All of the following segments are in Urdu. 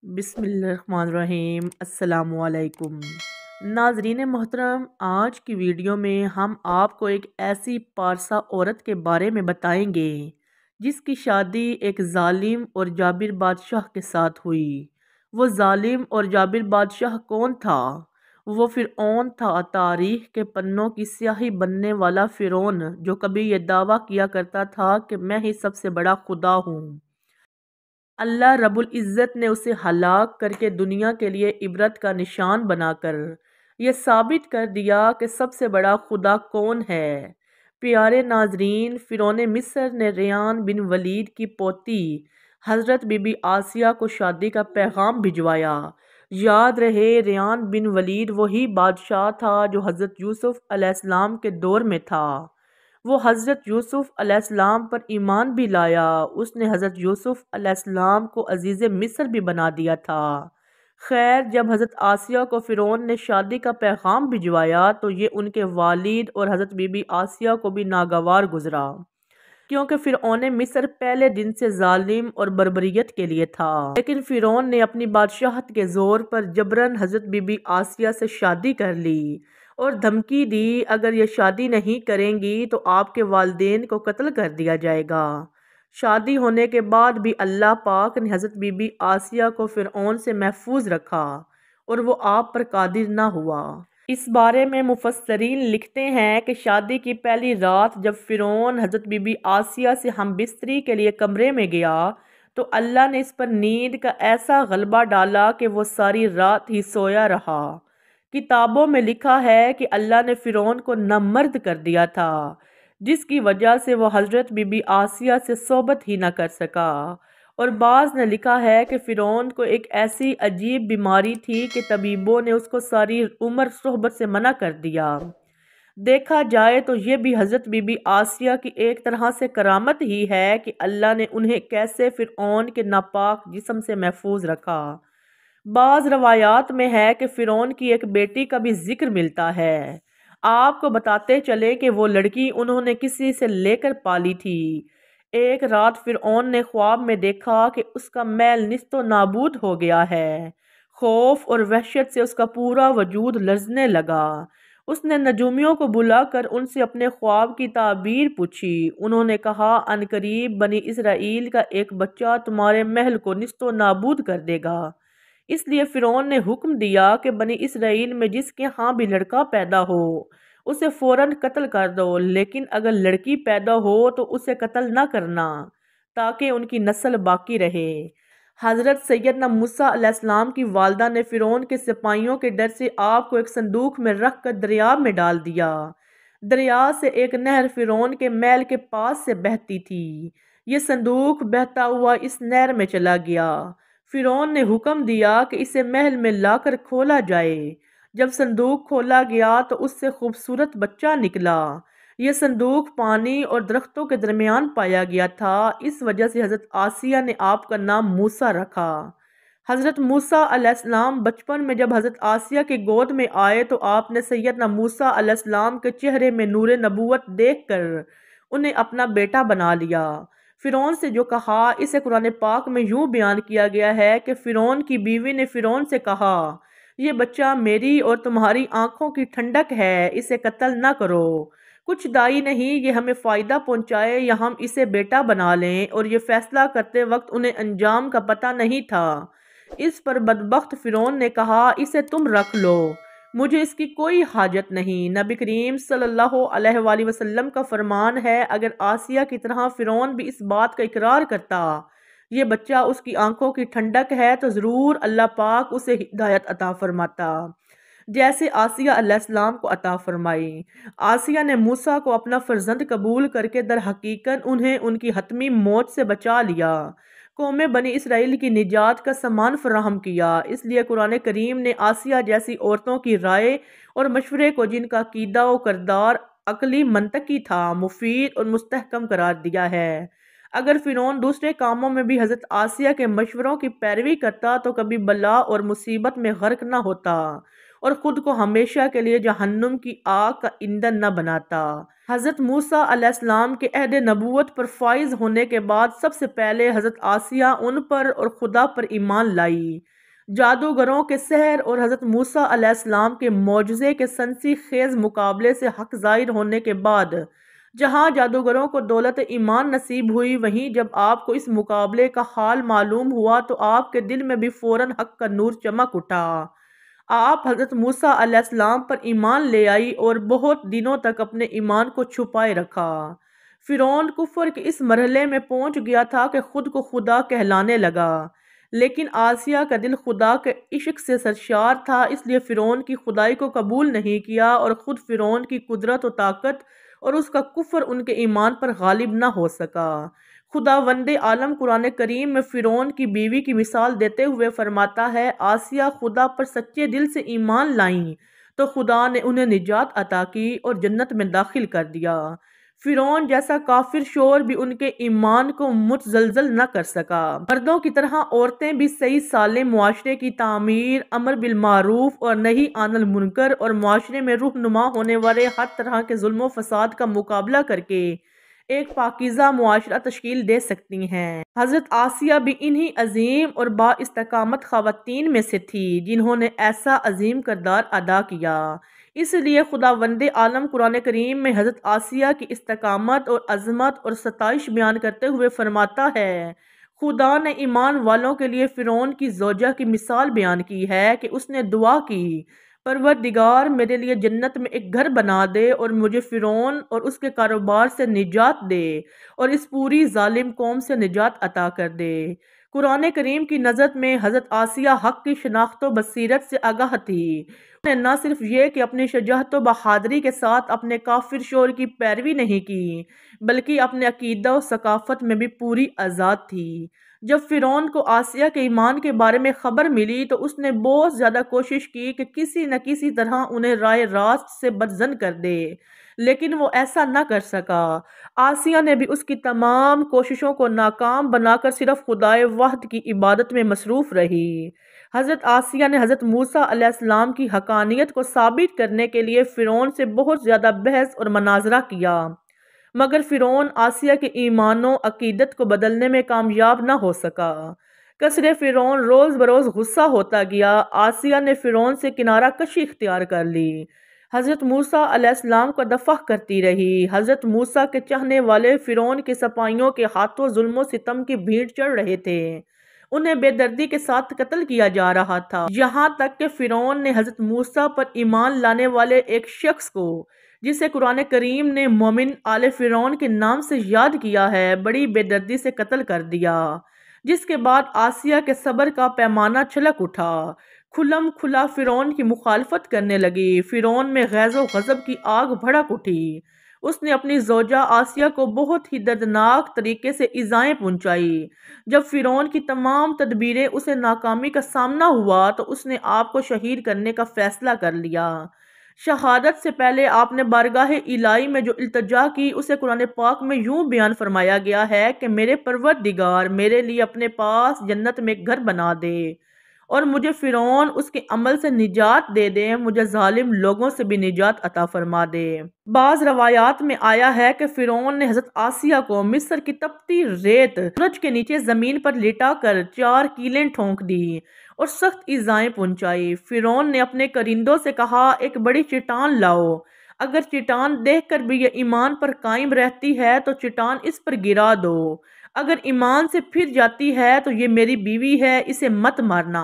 بسم اللہ الرحمن الرحیم۔ السلام علیکم ناظرین محترم، آج کی ویڈیو میں ہم آپ کو ایک ایسی پارسا عورت کے بارے میں بتائیں گے جس کی شادی ایک ظالم اور جابر بادشاہ کے ساتھ ہوئی۔ وہ ظالم اور جابر بادشاہ کون تھا؟ وہ فرعون تھا، تاریخ کے پنوں کی سیاہی بننے والا فرعون، جو کبھی یہ دعویٰ کیا کرتا تھا کہ میں ہی سب سے بڑا خدا ہوں۔ اللہ رب العزت نے اسے ہلاک کر کے دنیا کے لیے عبرت کا نشان بنا کر یہ ثابت کر دیا کہ سب سے بڑا خدا کون ہے۔ پیارے ناظرین، فرعون مصر نے ریان بن ولید کی پوتی حضرت بی بی آسیہ کو شادی کا پیغام بھجوایا۔ یاد رہے، ریان بن ولید وہی بادشاہ تھا جو حضرت یوسف علیہ السلام کے دور میں تھا۔ وہ حضرت یوسف علیہ السلام پر ایمان بھی لایا۔ اس نے حضرت یوسف علیہ السلام کو عزیز مصر بھی بنا دیا تھا۔ خیر، جب حضرت آسیہ کو فرعون نے شادی کا پیغام بھجوایا تو یہ ان کے والد اور حضرت بی بی آسیہ کو بھی ناگوار گزرا، کیونکہ فرعون مصر پہلے دن سے ظالم اور بربریت کے لیے تھا۔ لیکن فرعون نے اپنی بادشاہت کے زور پر جبراً حضرت بی بی آسیہ سے شادی کر لی اور دھمکی دی، اگر یہ شادی نہیں کریں گی تو آپ کے والدین کو قتل کر دیا جائے گا۔ شادی ہونے کے بعد بھی اللہ پاک نے حضرت بی بی آسیہ کو فرعون سے محفوظ رکھا اور وہ آپ پر قادر نہ ہوا۔ اس بارے میں مفسرین لکھتے ہیں کہ شادی کی پہلی رات جب فرعون حضرت بی بی آسیہ سے ہم بستری کے لیے کمرے میں گیا تو اللہ نے اس پر نیند کا ایسا غلبہ ڈالا کہ وہ ساری رات ہی سویا رہا۔ کتابوں میں لکھا ہے کہ اللہ نے فرعون کو نامرد کر دیا تھا، جس کی وجہ سے وہ حضرت بی بی آسیہ سے صحبت ہی نہ کر سکا، اور بعض نے لکھا ہے کہ فرعون کو ایک ایسی عجیب بیماری تھی کہ طبیبوں نے اس کو ساری عمر صحبت سے منع کر دیا۔ دیکھا جائے تو یہ بھی حضرت بی بی آسیہ کی ایک طرح سے کرامت ہی ہے کہ اللہ نے انہیں کیسے فرعون کے ناپاک جسم سے محفوظ رکھا۔ بعض روایات میں ہے کہ فرعون کی ایک بیٹی کا بھی ذکر ملتا ہے۔ آپ کو بتاتے چلے کہ وہ لڑکی انہوں نے کسی سے لے کر پالی تھی۔ ایک رات فرعون نے خواب میں دیکھا کہ اس کا میل نیست و نابود ہو گیا ہے۔ خوف اور وحشت سے اس کا پورا وجود لرزنے لگا۔ اس نے نجومیوں کو بلا کر ان سے اپنے خواب کی تعبیر پوچھی۔ انہوں نے کہا، عنقریب بنی اسرائیل کا ایک بچہ تمہارے محل کو نیست و نابود کر دے گا۔ اس لیے فرعون نے حکم دیا کہ بنی اسرائیل میں جس کے ہاں بھی لڑکا پیدا ہو اسے فوراً قتل کر دو، لیکن اگر لڑکی پیدا ہو تو اسے قتل نہ کرنا تاکہ ان کی نسل باقی رہے۔ حضرت سیدنا موسیٰ علیہ السلام کی والدہ نے فرعون کے سپاہیوں کے ڈر سے آپ کو ایک صندوق میں رکھ کر دریا میں ڈال دیا۔ دریا سے ایک نہر فرعون کے محل کے پاس سے بہتی تھی۔ یہ صندوق بہتا ہوا اس نہر میں چلا گیا۔ فرعون نے حکم دیا کہ اسے محل میں لا کر کھولا جائے۔ جب صندوق کھولا گیا تو اس سے خوبصورت بچہ نکلا۔ یہ صندوق پانی اور درختوں کے درمیان پایا گیا تھا، اس وجہ سے حضرت آسیہ نے آپ کا نام موسیٰ رکھا۔ حضرت موسیٰ علیہ السلام بچپن میں جب حضرت آسیہ کی گود میں آئے تو آپ نے سیدنا موسیٰ علیہ السلام کے چہرے میں نور نبوت دیکھ کر انہیں اپنا بیٹا بنا لیا۔ فرعون سے جو کہا، اسے قرآن پاک میں یوں بیان کیا گیا ہے کہ فرعون کی بیوی نے فرعون سے کہا، یہ بچہ میری اور تمہاری آنکھوں کی ٹھنڈک ہے، اسے قتل نہ کرو۔ کچھ دائی نہیں یہ ہمیں فائدہ پہنچائے یا ہم اسے بیٹا بنا لیں، اور یہ فیصلہ کرتے وقت انہیں انجام کا پتہ نہیں تھا۔ اس پر بدبخت فرعون نے کہا، اسے تم رکھ لو، مجھے اس کی کوئی حاجت نہیں۔ نبی کریم صلی اللہ علیہ وآلہ وسلم کا فرمان ہے، اگر آسیہ کی طرح فرعون بھی اس بات کا اقرار کرتا یہ بچہ اس کی آنکھوں کی ٹھنڈک ہے تو ضرور اللہ پاک اسے ہدایت عطا فرماتا، جیسے آسیہ علیہ السلام کو عطا فرمائی۔ آسیہ نے موسیٰ کو اپنا فرزند قبول کر کے در حقیقت انہیں ان کی حتمی موت سے بچا لیا، قوم بنی اسرائیل کی نجات کا سامان فراہم کیا۔ اس لیے قرآن کریم نے آسیہ جیسی عورتوں کی رائے اور مشورے کو، جن کا عقیدہ و کردار عقلی منطقی تھا، مفید اور مستحکم قرار دیا ہے۔ اگر فرعون دوسرے کاموں میں بھی حضرت آسیہ کے مشوروں کی پیروی کرتا تو کبھی بلا اور مصیبت میں غرق نہ ہوتا، اور خود کو ہمیشہ کے لیے جہنم کی آگ کا ایندھن نہ بناتا۔ حضرت موسیٰ علیہ السلام کے عہد نبوت پر فائز ہونے کے بعد سب سے پہلے حضرت آسیہ ان پر اور خدا پر ایمان لائی۔ جادوگروں کے سحر اور حضرت موسیٰ علیہ السلام کے معجزے کے سنسی خیز مقابلے سے حق ظاہر ہونے کے بعد جہاں جادوگروں کو دولت ایمان نصیب ہوئی، وہیں جب آپ کو اس مقابلے کا حال معلوم ہوا تو آپ کے دل میں بھی فوراً حق کا نور چمک اٹھا۔ آپ حضرت موسیٰ علیہ السلام پر ایمان لے آئی اور بہت دنوں تک اپنے ایمان کو چھپائے رکھا۔ فرعون کفر کے اس مرحلے میں پہنچ گیا تھا کہ خود کو خدا کہلانے لگا، لیکن آسیہ کا دل خدا کے عشق سے سرشار تھا، اس لیے فرعون کی خدائی کو قبول نہیں کیا اور خود فرعون کی قدرت و طاقت اور اس کا کفر ان کے ایمان پر غالب نہ ہو سکا۔ خداوند عالم قرآن کریم میں فرعون کی بیوی کی مثال دیتے ہوئے فرماتا ہے، آسیہ خدا پر سچے دل سے ایمان لائیں تو خدا نے انہیں نجات عطا کی اور جنت میں داخل کر دیا۔ فرعون جیسا کافر شور بھی ان کے ایمان کو متزلزل نہ کر سکا۔ مردوں کی طرح عورتیں بھی صحیح سالم معاشرے کی تعمیر، امر بالمعروف اور نہی عن المنکر اور معاشرے میں رہنما ہونے والے ہر طرح کے ظلم و فساد کا مقابلہ کر کے ایک پاکیزہ معاشرہ تشکیل دے سکتی ہیں۔ حضرت آسیہ بھی انہی عظیم اور با استقامت خواتین میں سے تھی جنہوں نے ایسا عظیم کردار ادا کیا۔ اس لیے خداوند عالم قرآن کریم میں حضرت آسیہ کی استقامت اور عظمت اور ستائش بیان کرتے ہوئے فرماتا ہے، خدا نے ایمان والوں کے لیے فرعون کی زوجہ کی مثال بیان کی ہے کہ اس نے دعا کی، پروردگار میرے لیے جنت میں ایک گھر بنا دے اور مجھے فرعون اور اس کے کاروبار سے نجات دے اور اس پوری ظالم قوم سے نجات عطا کر دے۔ قرآن کریم کی نظر میں حضرت آسیہ حق کی شناخت و بصیرت سے آگاہ تھی۔ انہوں نے نہ صرف یہ کہ اپنی شجاعت و بہادری کے ساتھ اپنے کافر شور کی پیروی نہیں کی، بلکہ اپنے عقیدہ و ثقافت میں بھی پوری آزاد تھی۔ جب فرعون کو آسیہ کے ایمان کے بارے میں خبر ملی تو اس نے بہت زیادہ کوشش کی کہ کسی نہ کسی طرح انہیں رائے راست سے بدظن کر دے، لیکن وہ ایسا نہ کر سکا۔ آسیہ نے بھی اس کی تمام کوششوں کو ناکام بنا کر صرف خدائے واحد کی عبادت میں مصروف رہی۔ حضرت آسیہ نے حضرت موسیٰ علیہ السلام کی حقانیت کو ثابت کرنے کے لیے فرعون سے بہت زیادہ بحث اور مناظرہ کیا، مگر فرعون آسیہ کے ایمان و عقیدت کو بدلنے میں کامیاب نہ ہو سکا۔ کثر فرعون روز بروز غصہ ہوتا گیا۔ آسیہ نے فرعون سے کنارہ کشی اختیار کر لی، حضرت موسیٰ علیہ السلام کا دفاع کرتی رہی۔ حضرت موسیٰ کے چاہنے والے فرعون کے سپاہیوں کے ہاتھوں ظلم و ستم کی بھیڑ چڑھ رہے تھے، انہیں بے دردی کے ساتھ قتل کیا جا رہا تھا، یہاں تک کہ فرعون نے حضرت موسیٰ پر ایمان لانے والے ایک شخص کو، جسے قرآن کریم نے مومن آل فرعون کے نام سے یاد کیا ہے، بڑی بے دردی سے قتل کر دیا، جس کے بعد آسیہ کے صبر کا پیمانہ چھلک اٹھا، کھلم کھلا فرعون کی مخالفت کرنے لگی۔ فرعون میں غیظ و غضب کی آگ بھڑک اٹھی۔ اس نے اپنی زوجہ آسیہ کو بہت ہی دردناک طریقے سے ایذائیں پہنچائی۔ جب فرعون کی تمام تدبیریں اسے ناکامی کا سامنا ہوا تو اس نے آپ کو شہید کرنے کا فیصلہ کر لیا۔ شہادت سے پہلے آپ نے بارگاہ الہی میں جو التجا کی، اسے قرآن پاک میں یوں بیان فرمایا گیا ہے کہ میرے پروردگار میرے لیے اپنے پاس جنت میں ایک گھر بنا دے اور مجھے فرعون اس کے عمل سے نجات دے دے، مجھے ظالم لوگوں سے بھی نجات عطا فرما دے۔ بعض روایات میں آیا ہے کہ فرعون نے حضرت آسیہ کو مصر کی تپتی ریت سورج کے نیچے زمین پر لٹا کر 4 کیلیں ٹھونک دی اور سخت ایذائیں پہنچائی۔ فرعون نے اپنے کرندوں سے کہا، ایک بڑی چٹان لاؤ، اگر چٹان دیکھ کر بھی یہ ایمان پر قائم رہتی ہے تو چٹان اس پر گرا دو، اگر ایمان سے پھر جاتی ہے تو یہ میری بیوی ہے، اسے مت مارنا۔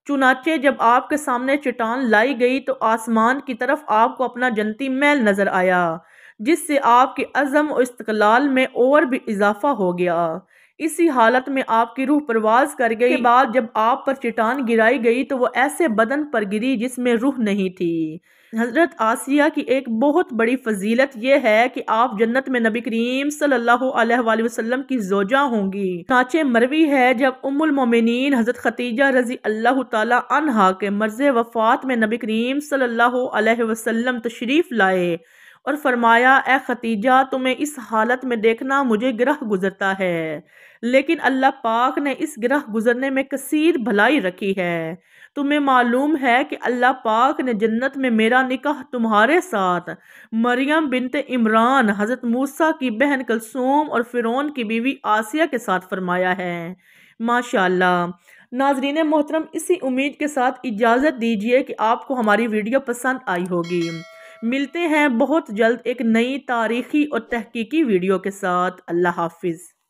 چنانچہ جب آپ کے سامنے چٹان لائی گئی تو آسمان کی طرف آپ کو اپنا جنتی محل نظر آیا، جس سے آپ کے عزم و استقلال میں اور بھی اضافہ ہو گیا۔ اسی حالت میں آپ کی روح پرواز کر گئی۔ کے بعد جب آپ پر چٹان گرائی گئی تو وہ ایسے بدن پر گری جس میں روح نہیں تھی۔ حضرت آسیہ کی ایک بہت بڑی فضیلت یہ ہے کہ آپ جنت میں نبی کریم صلی اللہ علیہ وآلہ وسلم کی زوجہ ہوں گی۔ چنانچہ مروی ہے جب ام المومنین حضرت خدیجہ رضی اللہ تعالی عنہا کے مرض وفات میں نبی کریم صلی اللہ علیہ وسلم تشریف لائے اور فرمایا، اے خدیجہ، تمہیں اس حالت میں دیکھنا مجھے گرہ گزرتا ہے، لیکن اللہ پاک نے اس گرہ گزرنے میں کثیر بھلائی رکھی ہے۔ تمہیں معلوم ہے کہ اللہ پاک نے جنت میں میرا نکاح تمہارے ساتھ مریم بنت عمران حضرت موسیٰ کی بہن کلثوم اور فرعون کی بیوی آسیہ کے ساتھ فرمایا ہے۔ ماشاءاللہ۔ ناظرین محترم، اسی امید کے ساتھ اجازت دیجیے کہ آپ کو ہماری ویڈیو پسند آئی ہوگی۔ ملتے ہیں بہت جلد ایک نئی تاریخی اور تحقیقی ویڈیو کے ساتھ۔ اللہ حافظ۔